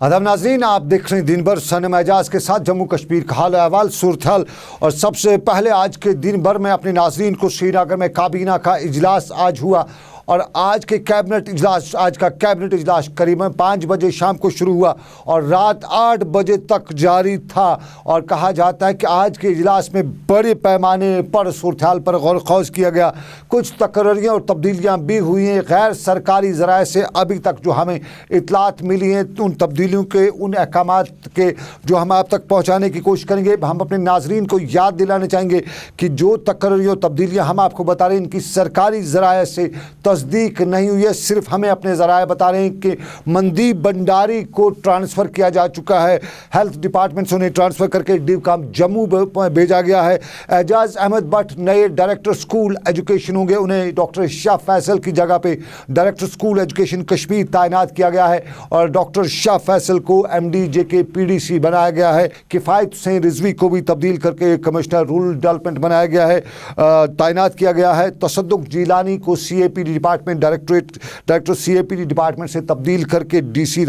आदाब नाज़रीन, आप देख रहे हैं दिन भर सनम एजाज के साथ जम्मू कश्मीर का हाल अहवाल सूरत हाल। और सबसे पहले आज के दिन भर में अपने नाज़रीन को श्रीनगर में काबीना का इजलास आज हुआ और आज का कैबिनेट इजलास करीबन 5 बजे शाम को शुरू हुआ और रात 8 बजे तक जारी था। और कहा जाता है कि आज के इजलास में बड़े पैमाने पर सूरत हाल पर गौर खौज किया गया। कुछ तकर्रियाँ और तब्दीलियाँ भी हुई हैं। गैर सरकारी ज़राए से अभी तक जो हमें इतलात मिली हैं उन तब्दीलियों के, उन अहकामात के जो हम आप तक पहुँचाने की कोशिश करेंगे। हम अपने नाजरीन को याद दिलाना चाहेंगे कि जो तकर्रियाँ और तब्दीलियाँ हम आपको बता रहे हैं इनकी सरकारी ज़राए से तस्दीक नहीं हुई है। सिर्फ हमें अपने ज़राए बता रहे हैं कि मनदीप भंडारी को ट्रांसफ़र किया जा चुका है। हेल्थ डिपार्टमेंट से उन्हें ट्रांसफ़र करके डीकाम जम्मू भेजा गया है। एजाज अहमद भट्ट नए डायरेक्टर स्कूल एजुकेशन होंगे। उन्हें डॉक्टर शाह फैसल की जगह पे डायरेक्टर स्कूल एजुकेशन कश्मीर तैनात किया गया है और डॉक्टर शाह फैसल को MD JK PDC बनाया गया है। किफ़ायत हुसैन रिजवी को भी तब्दील करके कमिश्नर रूरल डेवलपमेंट बनाया गया है, तैनात किया गया है। तसद्दुक जीलानी को CAPD department director CAPD department से तब्दील करके DC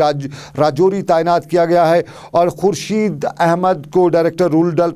राजौरी तैनात किया गया है और खुर्शीद अहमद को डायरेक्टर रूरल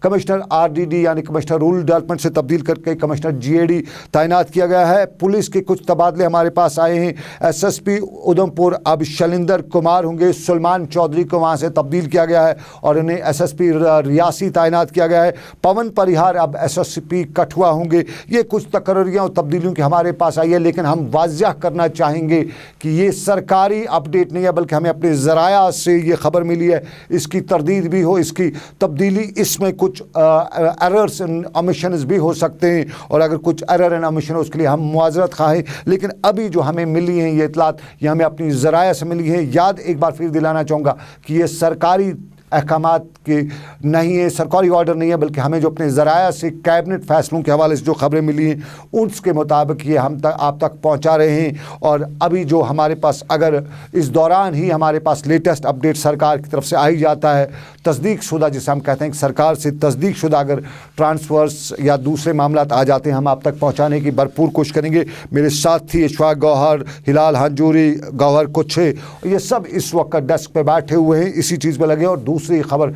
कमिश्नर RDD यानी कमिश्नर रूरल डेवलपमेंट से तब्दील करके कमिश्नर GAD तैनात किया गया है। पुलिस के कुछ तबादले हमारे पास आए हैं। SSP उधमपुर अब शैलेंद्र कुमार होंगे। सुलेमान चौधरी को वहाँ से तब्दील किया गया है और इन्हें SSP रियासी तैनात किया गया है। पवन परिहार अब SSP कठुआ होंगे। ये कुछ तकर्रियाँ और तब्दीलियों की हमारे पास आई है, लेकिन हम वाज़ह करना चाहेंगे कि ये सरकारी अपडेट नहीं है बल्कि हमें अपने ज़राया से ये खबर मिली है। इसकी तरदीद भी हो, इसकी तब्दीली, इसमें कुछ एरर्स एंड ओमिशंस भी हो सकते हैं और अगर कुछ एरर एंड ओमिशन हो उसके लिए हम मुआज़रत खाएँ। लेकिन अभी जो हमें मिली हैं ये इतलात ये हमें अपनी ज़राया से मिली है। याद एक बार फिर दिलाना चाहूँगा कि ये सरकारी अहकामात के नहीं है, सरकारी ऑर्डर नहीं है, बल्कि हमें जो अपने ज़राया से कैबिनेट फ़ैसलों के हवाले से जो खबरें मिली हैं उसके मुताबिक ये हम तक आप तक पहुंचा रहे हैं। और अभी जो हमारे पास अगर इस दौरान ही हमारे पास लेटेस्ट अपडेट सरकार की तरफ से आ ही जाता है, तस्दीक शुदा जिसे हम कहते हैं कि सरकार से तस्दीक शुदा अगर ट्रांसफ़र्स या दूसरे मामलात आ जाते हैं हम आप तक पहुँचाने की भरपूर कोशिश करेंगे। मेरे साथ थी इशफाक गौहर, हिलाल हंजूरी, गौहर कुछे, ये सब इस वक्त डेस्क पर बैठे हुए हैं, इसी चीज़ पर लगे। और दूसरी खबर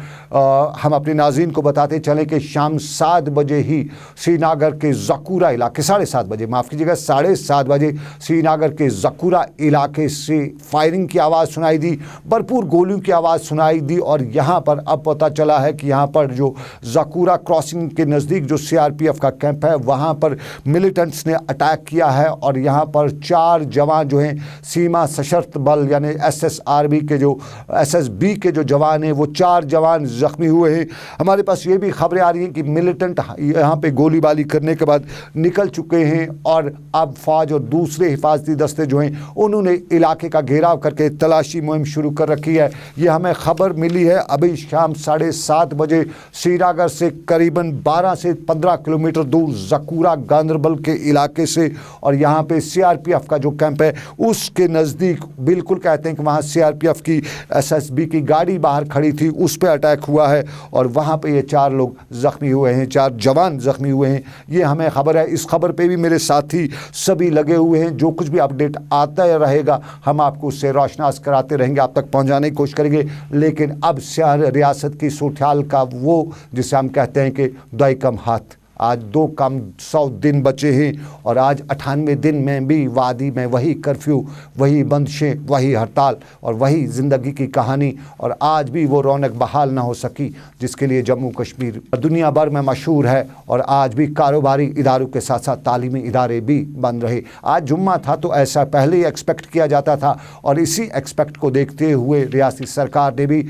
हम अपने नाज़रीन को बताते चलें कि शाम 7 बजे ही श्रीनगर के ज़कूरा इलाके 7:30 बजे, माफ़ कीजिएगा 7:30 बजे श्रीनगर के ज़कूरा इलाके से फायरिंग की आवाज़ सुनाई दी, भरपूर गोलियों की आवाज़ सुनाई दी। और यहाँ पर अब पता चला है कि यहाँ पर जो ज़कूरा क्रॉसिंग के नज़दीक जो CRPF का कैंप है वहाँ पर मिलिटेंट्स ने अटैक किया है और यहाँ पर 4 जवान जो हैं सीमा सशस्त्र बल यानी SSRB के जो SSB के जो जवान हैं वो 4 जवान ज़ख्मी हुए हैं। हमारे पास ये भी खबरें आ रही हैं कि मिलिटेंट यहाँ पे गोलीबारी करने के बाद निकल चुके हैं और अब फ़ौज और दूसरे हिफाजती दस्ते जो हैं उन्होंने इलाके का घेराव करके तलाशी मुहिम शुरू कर रखी है। ये हमें खबर मिली है अभी शाम 7:30 बजे श्रीनगर से करीबन 12 से 15 किलोमीटर दूर ज़कूरा गांदरबल के इलाके से। और यहाँ पे CRPF का जो कैंप है उसके नज़दीक बिल्कुल कहते हैं कि वहाँ CRPF की SSB की गाड़ी बाहर खड़ी थी, उस पे अटैक हुआ है और वहाँ पे ये 4 लोग ज़ख्मी हुए हैं, 4 जवान ज़ख्मी हुए हैं। ये हमें खबर है। इस खबर पे भी मेरे साथी सभी लगे हुए हैं। जो कुछ भी अपडेट आता रहेगा हम आपको उससे रोशनास कराते रहेंगे, आप तक पहुँचाने की कोशिश करेंगे। लेकिन अब शहर रियासत की सूरत हाल का वो जिसे हम कहते हैं कि दाई कम हाथ, आज 2 कम 100 दिन बचे हैं और आज 98 दिन में भी वादी में वही कर्फ्यू, वही बंदिशें, वही हड़ताल और वही ज़िंदगी की कहानी। और आज भी वो रौनक बहाल ना हो सकी जिसके लिए जम्मू कश्मीर दुनिया भर में मशहूर है। और आज भी कारोबारी इदारों के साथ साथ तालीमी इदारे भी बंद रहे। आज जुम्मा था तो ऐसा पहले ही एक्सपेक्ट किया जाता था और इसी एक्सपेक्ट को देखते हुए रियासती सरकार ने भी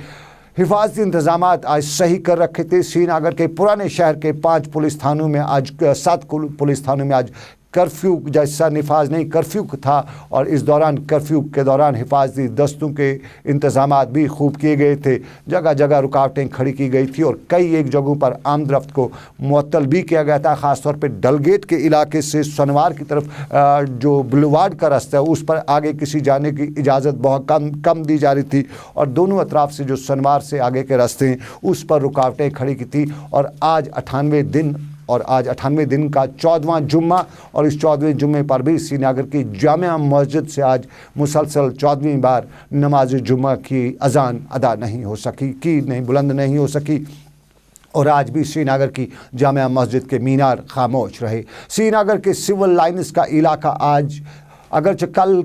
हिफाजती इंतजामात आज सही कर रखे थे। श्रीनगर के पुराने शहर के 5 पुलिस थानों में आज 7 पुलिस थानों में आज कर्फ्यू जैसा निफाज नहीं कर्फ्यू था और इस दौरान कर्फ्यू के दौरान हिफाजती दस्तों के इंतजामात भी खूब किए गए थे। जगह जगह रुकावटें खड़ी की गई थी और कई एक जगहों पर आमदरफ्त को मुअत्तल भी किया गया था। ख़ासतौर पर डलगेट के इलाके से सनवार की तरफ जो बुलवार्ड का रास्ता है उस पर आगे किसी जाने की इजाज़त बहुत कम दी जा रही थी और दोनों अतराफ से जो सनवार से आगे के रास्ते हैं उस पर रुकावटें खड़ी की थी। और आज 98 दिन और आज 98वें दिन का 14वां जुम्मा, और इस 14वें जुम्मे पर भी श्रीनगर की जामिया मस्जिद से आज मुसलसल 14वीं बार नमाज जुम्मा की अजान अदा नहीं हो सकी, बुलंद नहीं हो सकी, और आज भी श्रीनगर की जामिया मस्जिद के मीनार खामोश रहे। श्रीनगर के सिविल लाइन्स का इलाका आज अगरचे कल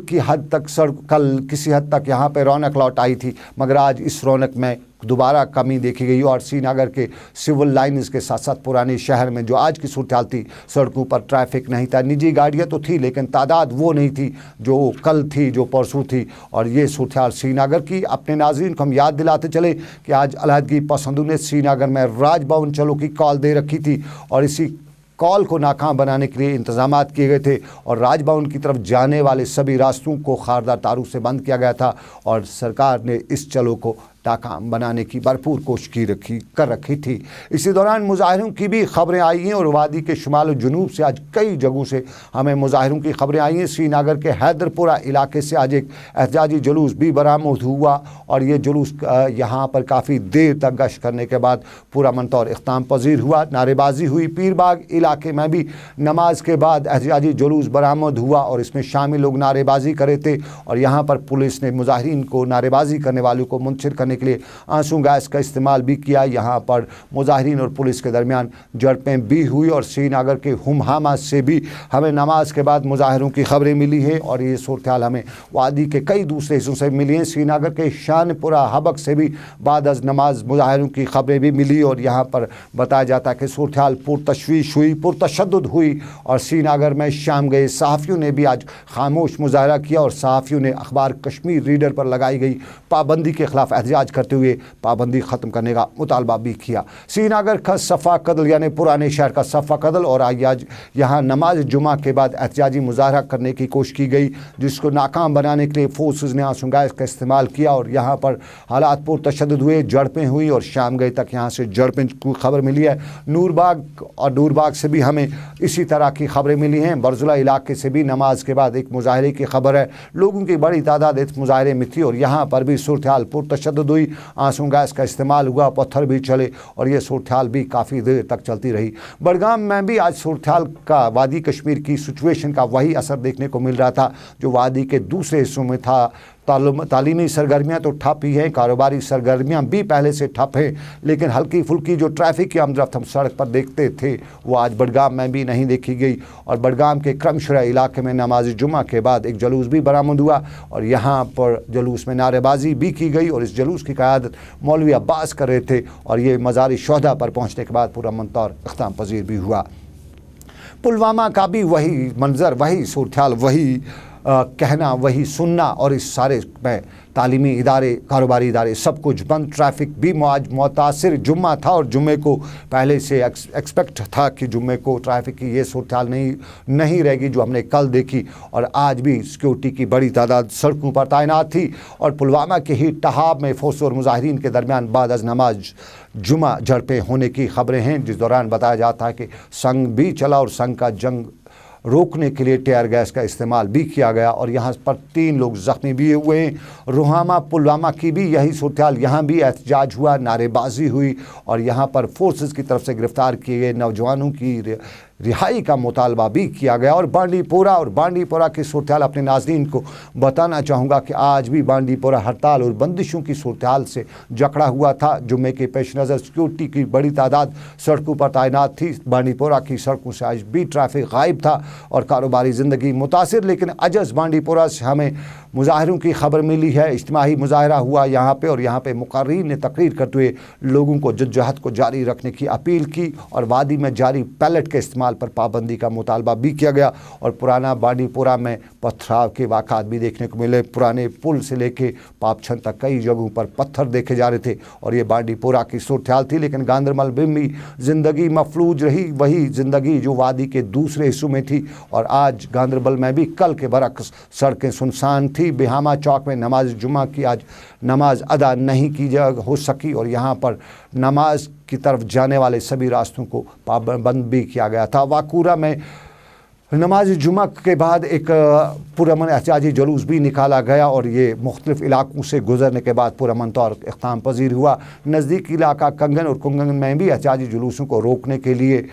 किसी हद तक यहाँ पे रौनक लौट आई थी, मगर आज इस रौनक में दोबारा कमी देखी गई। और श्रीनगर के सिविल लाइन्स के साथ साथ पुराने शहर में जो आज की सूरत हाल थी, सड़कों पर ट्रैफिक नहीं था, निजी गाड़ियाँ तो थी लेकिन तादाद वो नहीं थी जो कल थी, जो परसों थी। और ये सूरत हाल श्रीनगर की। अपने नाज़रीन को हम याद दिलाते चले कि आज अलहदगी पसंदों ने श्रीनगर में राजभवन चलो की कॉल दे रखी थी, और इसी कॉल को नाकाम बनाने के लिए इंतजामात किए गए थे, और राजभवन की तरफ जाने वाले सभी रास्तों को खारदार तारों से बंद किया गया था, और सरकार ने इस चलो को नाकाम बनाने की भरपूर कोशिश कर रखी थी। इसी दौरान मुजाहिरों की भी खबरें आई हैं, और वादी के शुमाल और जुनूब से आज कई जगहों से हमें मुजाहिरों की खबरें आई हैं। श्रीनगर के हैदरपुरा इलाके से आज एक एहतजाजी जुलूस भी बरामद हुआ, और ये जुलूस यहाँ पर काफ़ी देर तक गश्त करने के बाद पुरअमन तौर इख्तिताम पजीर हुआ। नारेबाजी हुई। पीरबाग इलाके में भी नमाज के बाद एहतजाजी जुलूस बरामद हुआ, और इसमें शामिल लोग नारेबाजी करे थे, और यहाँ पर पुलिस ने मुजाहिरीन को, नारेबाजी करने वालों को मुनशिर करने के लिए आंसू गैस का इस्तेमाल भी किया। यहाँ पर मुजाहिरीन और पुलिस के दरमियान झड़पें भी हुई, और श्रीनगर के हुमहामा से भी हमें नमाज के बाद मुजाहिरों की खबरें मिली हैं, और ये सूरत हाल हमें वादी के कई दूसरे हिस्सों से मिली हैं। श्रीनगर के शानपुरा हबक से भी बाद अज नमाज मुजाहिरों की खबरें भी मिली, और यहाँ पर बताया जाता है कि सूरत हाल पुरतशवीश हुई, पुरतशद्दुद हुई, और श्रीनगर में शाम गए सहाफ़ियों ने भी आज खामोश मुजाहरा किया, और सहाफ़ियों ने अखबार कश्मीर रीडर पर लगाई गई पाबंदी के खिलाफ एहतजाज करते हुए पाबंदी ख़त्म करने का मुतालबा भी किया। श्रीनगर का सफ़ा कदल यानी पुराने शहर का सफ़ा कदल, और आज यहाँ नमाज जुमा के बाद एहतजाजी मुजाहरा करने की कोशिश की गई, जिसको नाकाम बनाने के लिए फोर्सेस ने आंसू गैस का इस्तेमाल किया, और यहाँ पर हालात पुरतशद्दुद हुए, झड़पें हुई, और शाम गए तक यहाँ से झड़पें की खबर मिली है। नूरबाग से भी हमें इसी तरह की खबरें मिली हैं। बरजुला इलाके से भी नमाज के बाद एक मुजाहरे की खबर है। लोगों की बड़ी तादाद इस मुजाहरे में थी, और यहाँ पर भी सूरत हाल पुरतशद्दुद हुई, आंसू गैस का इस्तेमाल हुआ, पत्थर भी चले, और ये सूरत हाल भी काफ़ी देर तक चलती रही। बड़गाम में भी आज सूरत हाल का वादी कश्मीर की सिचुएशन का वही असर देखने को मिल रहा था जो वादी के दूसरे हिस्सों में था। तालीमी सरगर्मियाँ तो ठप ही हैं, कारोबारी सरगर्मियाँ भी पहले से ठप हैं, लेकिन हल्की फुल्की जो ट्रैफिक की आमदरफ्त हम सड़क पर देखते थे वो आज बड़गाम में भी नहीं देखी गई। और बड़गाम के क्रमशरा इलाके में नमाज जुमा के बाद एक जुलूस भी बरामद हुआ, और यहाँ पर जुलूस में नारेबाजी भी की गई, और इस जुलूस की क़यादत मौलवी अब्बास कर रहे थे, और ये मज़ार शुहदा पर पहुँचने के बाद पुरअमन तौर इख्तिताम पजीर भी हुआ। पुलवामा का भी वही मंजर, वही सूरत हाल, वही कहना, वही सुनना, और इस सारे में तालीमी इदारे, कारोबारी इदारे सब कुछ बंद। ट्रैफिक भी आज मुतासिर जुम्मा था, और जुम्मे को पहले से एक्सपेक्ट था कि जुम्मे को ट्रैफिक की ये सूरत हाल नहीं रहेगी जो हमने कल देखी। और आज भी सिक्योरिटी की बड़ी तादाद सड़कों पर तैनात थी, और पुलवामा के ही टहाब में फोर्स और मुजाहिरीन के दरमियान बाद अज नमाज जुमा झड़पें होने की खबरें हैं, जिस दौरान बताया जाता है कि संग भी चला, और संग का जंग रोकने के लिए टेयर गैस का इस्तेमाल भी किया गया, और यहाँ पर 3 लोग ज़ख्मी भी हुए हैं। रुहामा पुलवामा की भी यही सूरत हाल, यहाँ भी एहतजाज हुआ, नारेबाजी हुई, और यहाँ पर फोर्सेस की तरफ से गिरफ़्तार किए गए नौजवानों की रिहाई का मुतालबा भी किया गया। और बांडीपोरा की सूरत हाल अपने नाज़रीन को बताना चाहूँगा कि आज भी बांडीपोरा हड़ताल और बंदिशों की सूरत हाल से जकड़ा हुआ था। जुम्मे के पेश नज़र सिक्योरिटी की बड़ी तादाद सड़कों पर तैनात थी। बांडीपोरा की सड़कों से आज भी ट्रैफिक गायब था, और कारोबारी ज़िंदगी मुतासिर। लेकिन अजज बांडीपोरा से हमें मुजाहिरों की खबर मिली है। इज्तिमाही मुजाहरा हुआ यहाँ पे, और यहाँ पे मुक़र्रीन ने तकरीर करते हुए लोगों को जद्दोजहद को जारी रखने की अपील की, और वादी में जारी पैलेट के इस्तेमाल पर पाबंदी का मुतालबा भी किया गया। और पुराना बांडीपोरा में पथराव के वाक़ात भी देखने को मिले। पुराने पुल से लेके पापछन तक कई जगहों पर पत्थर देखे जा रहे थे, और ये बांडीपोरा की सूरत हाल थी। लेकिन गांदरबल में भी ज़िंदगी मफलूज रही, वही ज़िंदगी जो वादी के दूसरे हिस्सों में थी। और आज गांदरबल में भी कल के बरक्स सड़कें सुनसान थी। बिहामा चौक में नमाज जुमा की आज नमाज अदा नहीं की हो सकी, और यहाँ पर नमाज की तरफ जाने वाले सभी रास्तों को पाबंद भी किया गया था। वाकूरा में नमाज जुमा के बाद एक पुरअमन एहतजाजी जुलूस भी निकाला गया, और ये मुख्तलिफ इलाकों से गुजरने के बाद पुरअमन तौर इख्तिताम पजीर हुआ। नज़दीकी इलाका कंगन और कुंगन में भी एहतजाजी जुलूसों को रोकने के लिए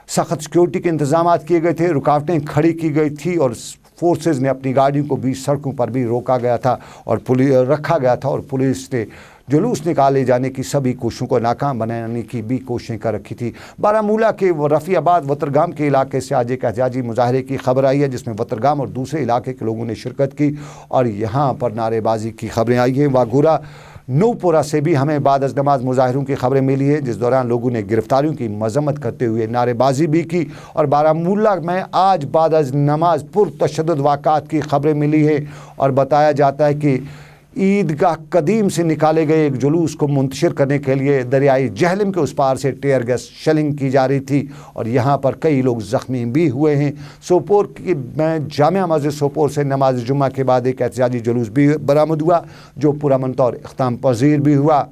सख्त सिक्योरिटी के इंतजाम किए गए थे, रुकावटें खड़ी की गई थी और फोर्सेस ने अपनी गाड़ियों को बीच सड़कों पर भी रोका गया था और रखा गया था और पुलिस ने जुलूस निकाले जाने की सभी कोशिशों को नाकाम बनाने की भी कोशिशें कर रखी थी। बारामूला के रफ़ियाबाद वतरगाम के इलाके से आज एक एहतजाजी मुजाहरे की खबर आई है, जिसमें वतरगाम और दूसरे इलाके के लोगों ने शिरकत की और यहाँ पर नारेबाजी की खबरें आई हैं। वाघोरा नूपुरा से भी हमें बाद अज़ नमाज मुजाहिरों की खबरें मिली है, जिस दौरान लोगों ने गिरफ्तारियों की मजम्मत करते हुए नारेबाजी भी की। और बारामूला में आज बाद अज़ नमाज पुरतशद्दुद वाक़ात की खबरें मिली है और बताया जाता है कि ईदगाह कदीम से निकाले गए एक जुलूस को मुंतशिर करने के लिए दरियाई जहलम के उस पार से टेयर गैस शेलिंग की जा रही थी और यहाँ पर कई लोग ज़ख्मी भी हुए हैं। सोपोर की में जामिया मस्जिद सोपोर से नमाज जुम्मा के बाद एक एहतजाजी जुलूस भी बरामद हुआ, जो पुरअमन तौर इख्तिताम पजीर भी हुआ।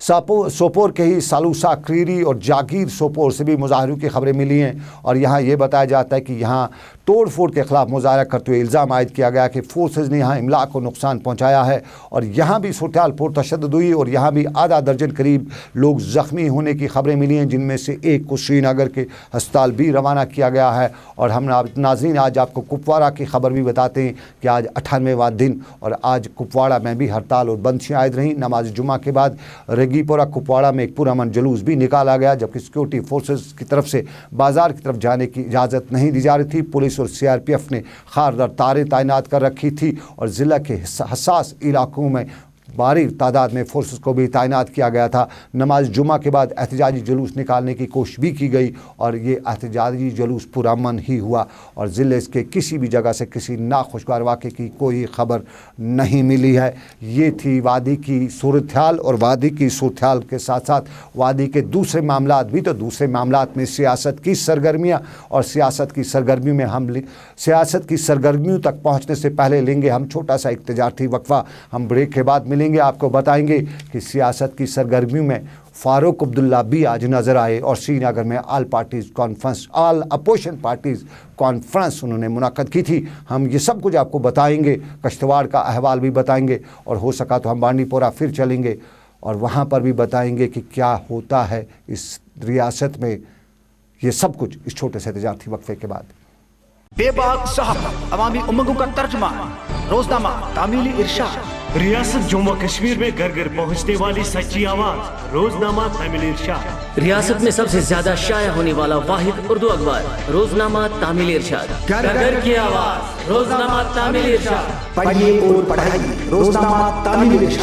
सोपोर के ही सालूसा, क्रीरी और जागीर सोपोर से भी मुजाहरों की खबरें मिली हैं और यहाँ ये बताया जाता है कि यहाँ तोड़ फोड़ के ख़िलाफ़ मुजाहरा करते हुए इल्ज़ाम आयद किया गया कि फोर्सेस ने यहाँ इमला को नुकसान पहुँचाया है और यहाँ भी सूरत पुरतशद्दुद हुई और यहाँ भी आधा दर्जन करीब लोग ज़ख्मी होने की खबरें मिली हैं, जिनमें से एक को श्रीनगर के अस्पताल भी रवाना किया गया है। और हम नाज़रीन आज आपको कुपवाड़ा की खबर भी बताते हैं कि आज 98वां दिन और आज कुपवाड़ा में भी हड़ताल और बंदिशें आयद रहीं। नमाज जुम्मा के बाद रेगीपुरा कुपवाड़ा में एक पुरअमन जुलूस भी निकाला गया, जबकि सिक्योरिटी फोर्सेस की तरफ से बाज़ार की तरफ जाने की इजाज़त नहीं दी जा रही थी। पुलिस और CRPF ने खारदार तारें तैनात कर रखी थी और ज़िला के हसास इलाकों में भारी तादाद में फोर्सेस को भी तैनात किया गया था। नमाज जुम्मा के बाद एहतजाजी जुलूस निकालने की कोशिश भी की गई और ये एहतजाजी जुलूस पुरअमन ही हुआ और ज़िले के किसी भी जगह से किसी नाखुशगवार वाक़े की कोई खबर नहीं मिली है। ये थी वादी की सूरत हाल और वादी की सूरत हाल के साथ साथ वादी के दूसरे मामलात भी। तो दूसरे मामलात में सियासत की सरगर्मियाँ और सियासत की सरगर्मियों में हम सियासत की सरगर्मियों तक पहुँचने से पहले लेंगे हम छोटा सा एक तजारती वक्फा। हम ब्रेक के बाद मिलेंगे, आपको बताएंगे कि सियासत की सरगर्मियों में फारूक अब्दुल्ला भी आज नजर आए और श्रीनगर में all parties conference, all opposition parties conference उन्होंने मुनाक़द की थी। हम ये सब कुछ आपको बताएंगे, कश्तवाड़ का अहवाल भी बताएंगे और हो सका तो हम बांडीपोरा फिर चलेंगे और वहाँ पर भी बताएंगे कि क्या होता है इस रियासत में। ये सब कुछ इस छोटे से तजारती वक्फे के बाद। बेबाक साहब अवामी उमंगों का तर्जुमा, रोजनामा तामीली इरशाद। रियासत जम्मू कश्मीर में घर घर पहुंचने वाली सच्ची आवाज, रोजनामा तामीली इरशाद। रियासत में सबसे ज्यादा शाया होने वाला वाहिद उर्दू अखबार, रोजनामा तामीली इरशाद। घर घर की आवाज, रोजनामा तामीली इरशाद। पढ़िए और पढ़ाइए, रोजनामा तामीली इरशाद।